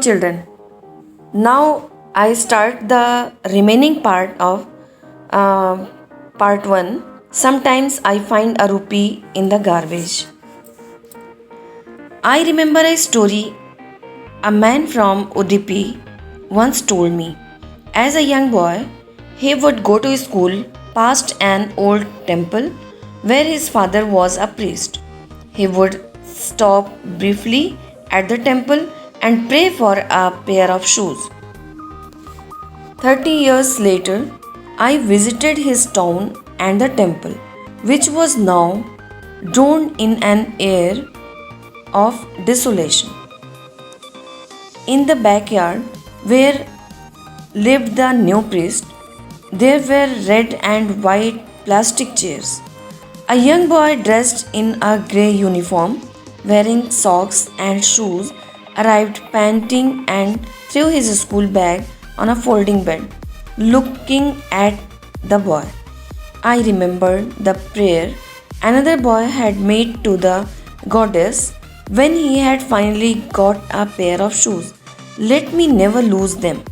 children. Now I start the remaining part of uh, part 1. Sometimes I find a rupee in the garbage. I remember a story a man from Udupi once told me. As a young boy, he would go to school past an old temple where his father was a priest. He would stop briefly at the temple and pray for a pair of shoes. 30 years later, I visited his town and the temple, which was now drowned in an air of desolation. In the backyard where lived the new priest, there were red and white plastic chairs. A young boy dressed in a grey uniform, wearing socks and shoes, arrived panting and threw his school bag on a folding bed, looking at the boy. I remembered the prayer another boy had made to the goddess when he had finally got a pair of shoes. Let me never lose them.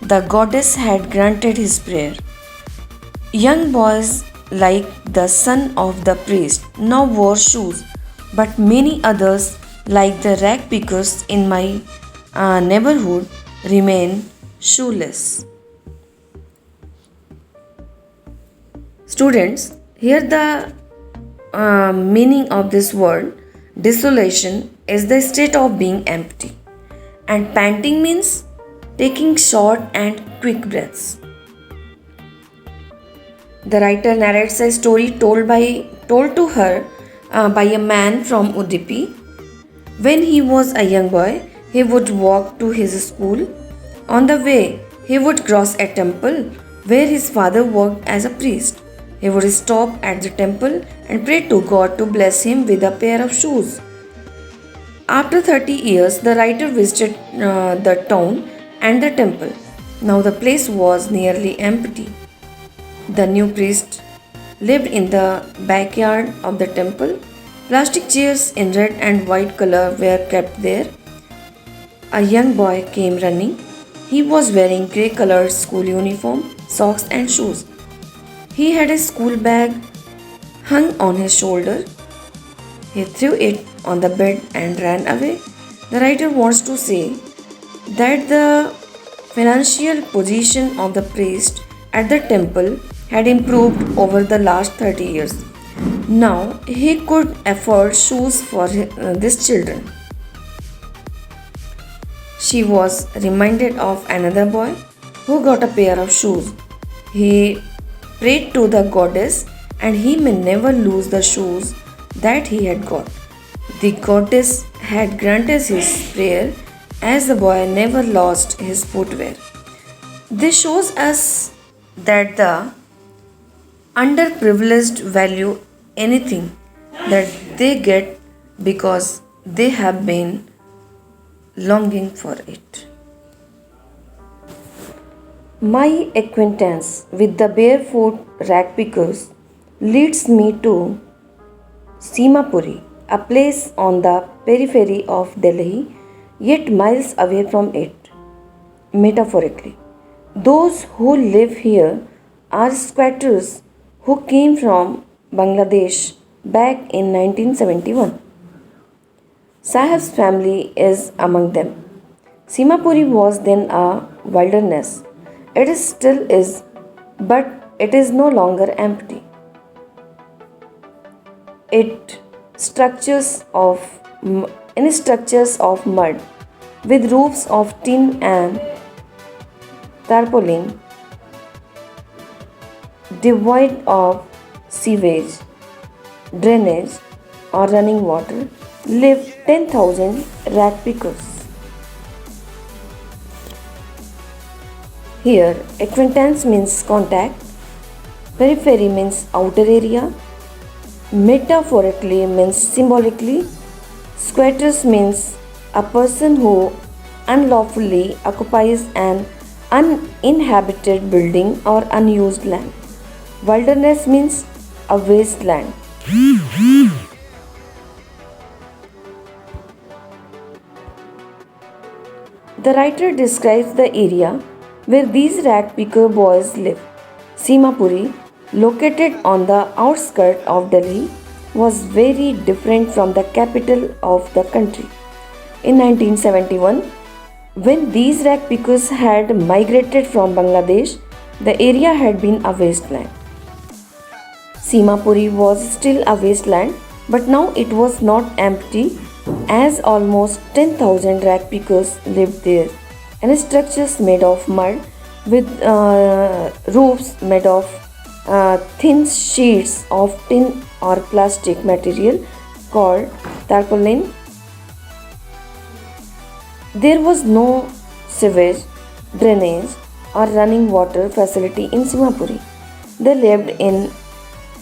The goddess had granted his prayer. Young boys like the son of the priest now wore shoes, but many others, like the rag pickers in my neighborhood, remain shoeless. Students, here the meaning of this word desolation is the state of being empty, and panting means taking short and quick breaths. The writer narrates a story told to her by a man from Udupi. When he was a young boy, he would walk to his school. On the way, he would cross a temple where his father worked as a priest. He would stop at the temple and pray to God to bless him with a pair of shoes. After 30 years, the writer visited the town and the temple. Now the place was nearly empty. The new priest lived in the backyard of the temple. Plastic chairs in red and white color were kept there. A young boy came running. He was wearing grey colored school uniform, socks and shoes. He had a school bag hung on his shoulder. He threw it on the bed and ran away. The writer wants to say that the financial position of the priest at the temple had improved over the last 30 years. Now he could afford shoes for these children. She was reminded of another boy who got a pair of shoes. He prayed to the goddess and he may never lose the shoes that he had got. The goddess had granted his prayer as the boy never lost his footwear. This shows us that the underprivileged value anything that they get because they have been longing for it. My acquaintance with the barefoot rag pickers leads me to Simapuri, a place on the periphery of Delhi, yet miles away from it, metaphorically. Those who live here are squatters who came from Bangladesh back in 1971. Sahib's family is among them. Simapuri was then a wilderness. It still is, but it is no longer empty. It structures of in structures of mud with roofs of tin and tarpaulin, devoid of sewage, drainage, or running water, live 10,000 rag pickers. Here, acquaintance means contact, periphery means outer area, metaphorically means symbolically, squatters means a person who unlawfully occupies an uninhabited building or unused land. Wilderness means a wasteland. The writer describes the area where these rag picker boys live. Simapuri, located on the outskirts of Delhi, was very different from the capital of the country. In 1971, when these rag pickers had migrated from Bangladesh, the area had been a wasteland. Simapuri was still a wasteland, but now it was not empty as almost 10,000 rag pickers lived there, and structures made of mud with roofs made of thin sheets of tin or plastic material called tarpaulin. There was no sewage, drainage, or running water facility in Simapuri. They lived in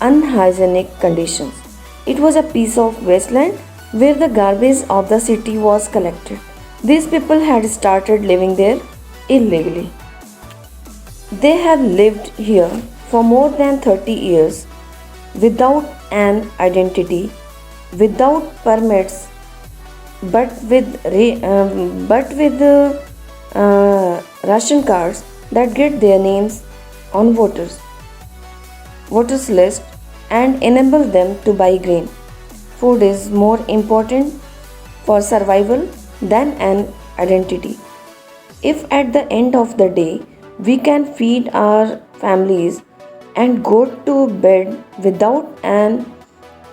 unhygienic conditions. It was a piece of wasteland where the garbage of the city was collected. These people had started living there illegally. They have lived here for more than 30 years without an identity, without permits, but with ration cards that get their names on voters list and enable them to buy grain. Food is more important for survival than an identity. If at the end of the day we can feed our families and go to bed without an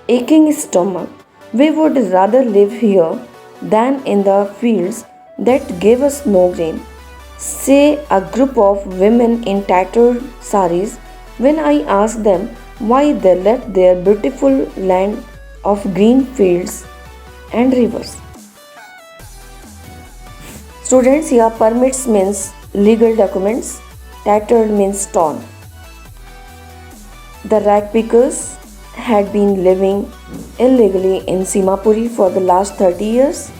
aching stomach, we would rather live here than in the fields that gave us no grain. Say a group of women in tattered saris when I asked them why they left their beautiful land of green fields and rivers. Students, here permits means legal documents, tattered means torn. The rag pickers had been living illegally in Simapuri for the last 30 years.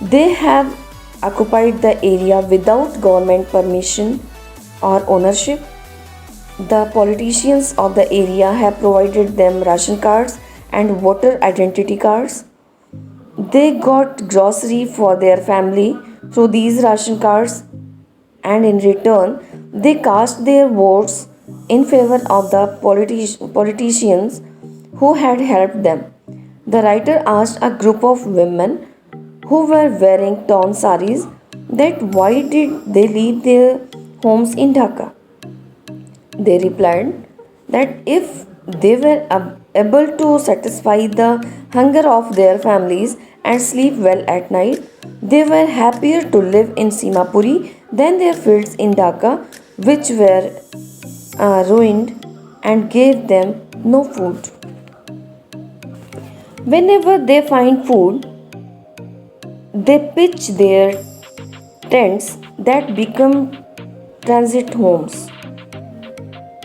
They have occupied the area without government permission or ownership. The politicians of the area have provided them ration cards and voter identity cards. They got grocery for their family through these ration cards, and in return, they cast their votes in favor of the politicians who had helped them. The writer asked a group of women who were wearing torn saris that why did they leave their homes in Dhaka. They replied that if they were able to satisfy the hunger of their families and sleep well at night, they were happier to live in Simapuri than their fields in Dhaka, which were ruined and gave them no food. Whenever they find food, they pitch their tents that become transit homes.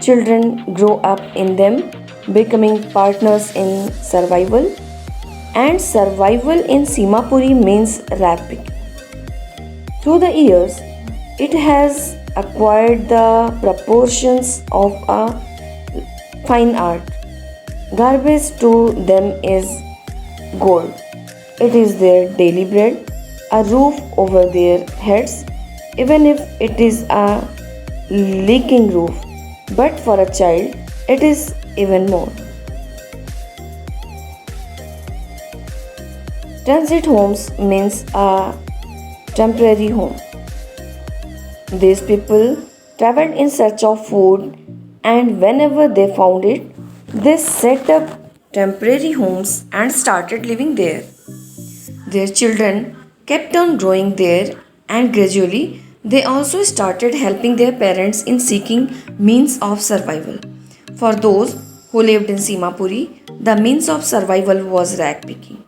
Children grow up in them, becoming partners in survival. And survival in Simapuri means rag picking. Through the years, it has acquired the proportions of a fine art. Garbage to them is gold. It is their daily bread, a roof over their heads, even if it is a leaking roof. But for a child, it is even more. Transit homes means a temporary home. These people traveled in search of food, and whenever they found it, they set up temporary homes and started living there. Their children kept on growing there, and gradually they also started helping their parents in seeking means of survival. For those who lived in Simapuri, the means of survival was rag picking.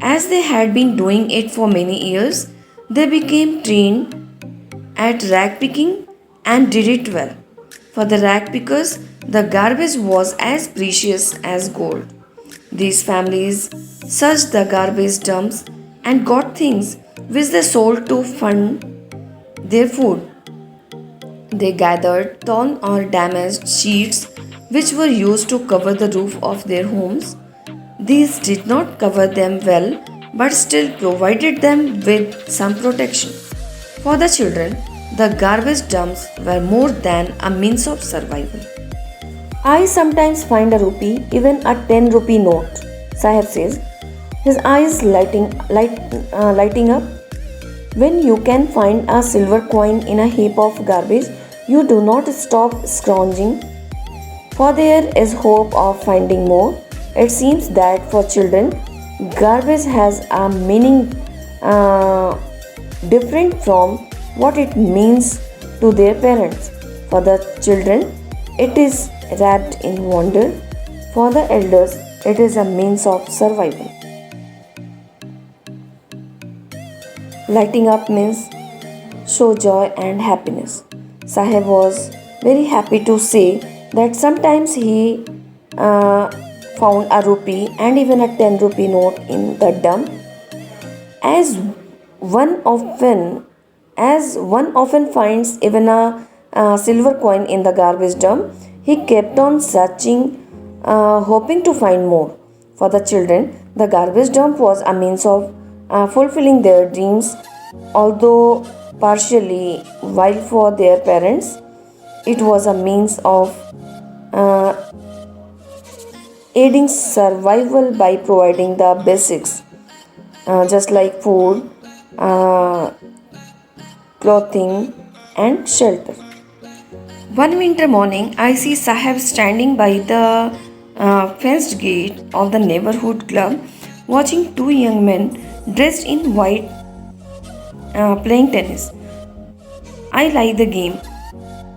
As they had been doing it for many years, they became trained at rag picking and did it well. For the rag pickers, the garbage was as precious as gold. These families searched the garbage dumps and got things which they sold to fund their food. They gathered torn or damaged sheets which were used to cover the roof of their homes. These did not cover them well but still provided them with some protection. For the children, the garbage dumps were more than a means of survival. I sometimes find a rupee, even a 10 rupee note, Sahib says, his eyes lighting up. When you can find a silver coin in a heap of garbage, you do not stop scrounging, for there is hope of finding more. It seems that for children, garbage has a meaning different from what it means to their parents. For the children, it is wrapped in wonder. For the elders, it is a means of survival. Lighting up means show joy and happiness. Sahib was very happy to say that sometimes he found a rupee and even a 10 rupee note in the dump. As one often finds even a silver coin in the garbage dump, he kept on searching, hoping to find more. For the children, the garbage dump was a means of fulfilling their dreams, although partially, while for their parents, it was a means of uh, aiding survival by providing the basics, just like food, uh, clothing, and shelter. One winter morning, I see Sahib standing by the fenced gate of the neighborhood club, watching two young men dressed in white playing tennis. I like the game,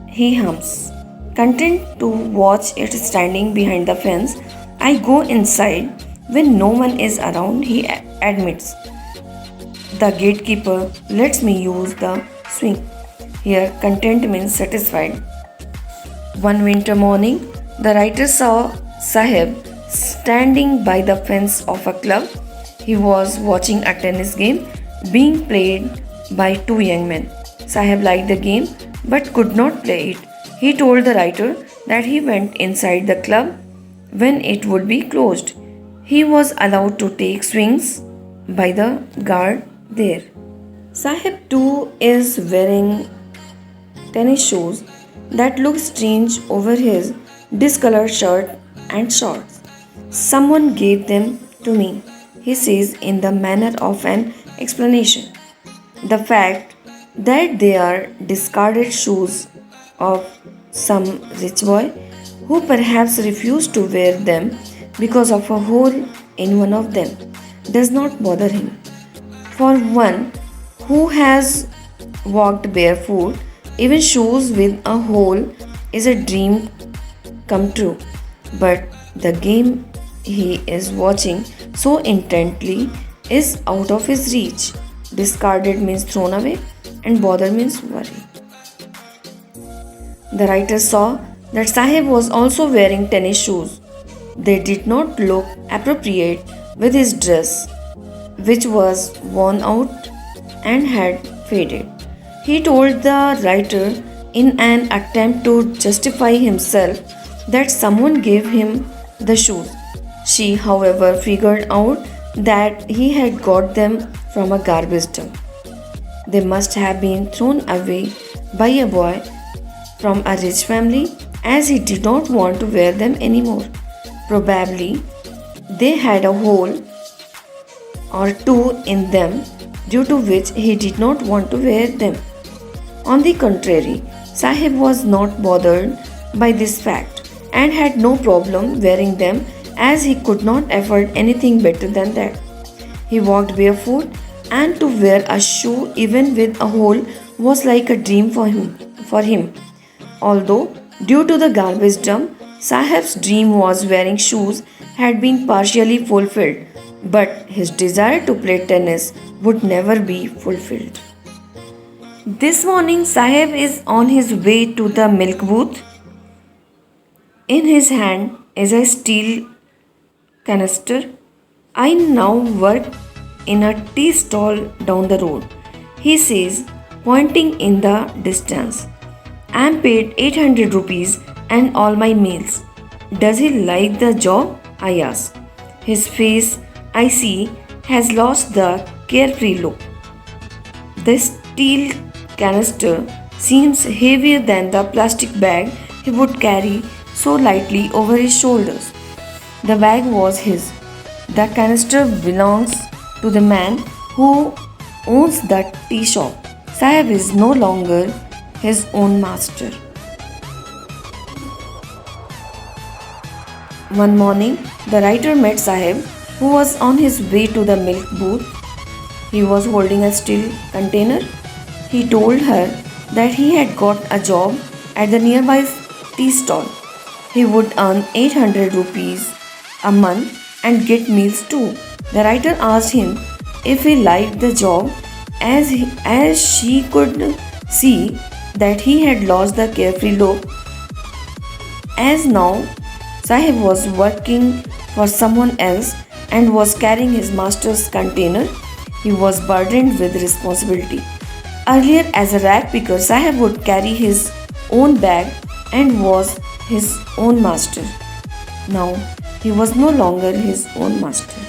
he hums. Content to watch it standing behind the fence, I go inside. When no one is around, he admits. The gatekeeper lets me use the swing. Here, content means satisfied. One winter morning, the writer saw Sahib standing by the fence of a club. He was watching a tennis game being played by two young men. Sahib liked the game but could not play it. He told the writer that he went inside the club when it would be closed. He was allowed to take swings by the guard there. Sahib too is wearing tennis shoes that look strange over his discolored shirt and shorts. Someone gave them to me, he says in the manner of an explanation. The fact that they are discarded shoes of some rich boy who perhaps refused to wear them because of a hole in one of them does not bother him. For one who has walked barefoot, even shoes with a hole is a dream come true. But the game he is watching so intently is out of his reach. Discarded means thrown away, and bother means worry. The writer saw that Sahib was also wearing tennis shoes. They did not look appropriate with his dress, which was worn out and had faded. He told the writer in an attempt to justify himself that someone gave him the shoes. She, however, figured out that he had got them from a garbage dump. They must have been thrown away by a boy from a rich family as he did not want to wear them anymore. Probably they had a hole or two in them due to which he did not want to wear them. On the contrary, Sahib was not bothered by this fact and had no problem wearing them as he could not afford anything better than that. He walked barefoot, and to wear a shoe even with a hole was like a dream for him. Although due to the garbage dump, Sahib's dream was wearing shoes had been partially fulfilled, but his desire to play tennis would never be fulfilled. This morning, Sahib is on his way to the milk booth. In his hand is a steel canister. I now work in a tea stall down the road, he says, pointing in the distance. I am paid 800 rupees and all my meals. Does he like the job? I ask. His face, I see, has lost the carefree look. The steel canister seems heavier than the plastic bag he would carry so lightly over his shoulders. The bag was his. The canister belongs to the man who owns the tea shop. Sahib is no longer his own master. One morning, the writer met Sahib, who was on his way to the milk booth. He was holding a steel container. He told her that he had got a job at the nearby tea stall. He would earn 800 rupees a month and get meals too. The writer asked him if he liked the job as she could see that he had lost the carefree look. As now Sahib was working for someone else and was carrying his master's container, he was burdened with responsibility. Earlier, as a rag picker, Sahib would carry his own bag and was his own master. Now, he was no longer his own master.